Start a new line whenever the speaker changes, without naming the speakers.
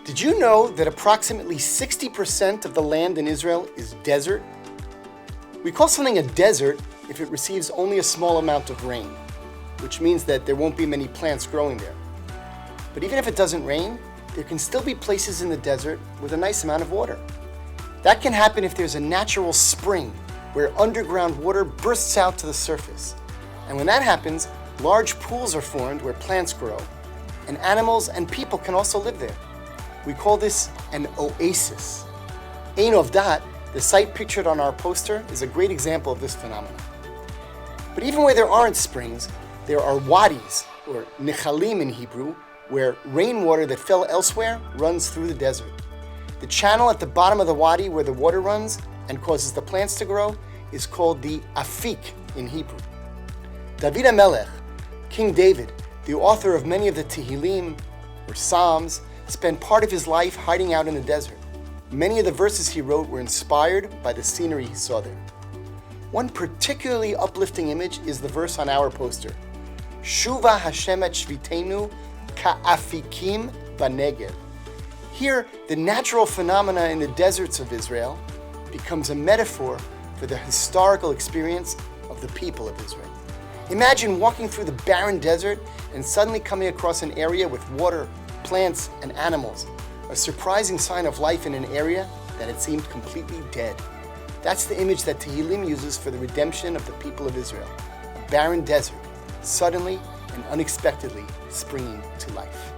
Did you know that approximately 60% of the land in Israel is desert? We call something a desert if it receives only a small amount of rain, which means that there won't be many plants growing there. But even if it doesn't rain, there can still be places in the desert with a nice amount of water. That can happen if there's a natural spring where underground water bursts out to the surface. And when that happens, large pools are formed where plants grow, and animals and people can also live there. We call this an oasis. Ein Ovdat, the site pictured on our poster, is a great example of this phenomenon. But even where there aren't springs, there are wadis, or Nahalim in Hebrew, where rainwater that fell elsewhere runs through the desert. The channel at the bottom of the wadi where the water runs and causes the plants to grow is called the afik in Hebrew. David HaMelech, King David, the author of many of the Tehillim, or Psalms, spent part of his life hiding out in the desert. Many of the verses he wrote were inspired by the scenery he saw there. One particularly uplifting image is the verse on our poster. Shuva Hashem et shvitenu ka'afikim b'negev. Here, the natural phenomena in the deserts of Israel becomes a metaphor for the historical experience of the people of Israel. Imagine walking through the barren desert and suddenly coming across an area with water, plants, and animals, a surprising sign of life in an area that had seemed completely dead. That's the image that Tehillim uses for the redemption of the people of Israel, a barren desert, suddenly and unexpectedly springing to life.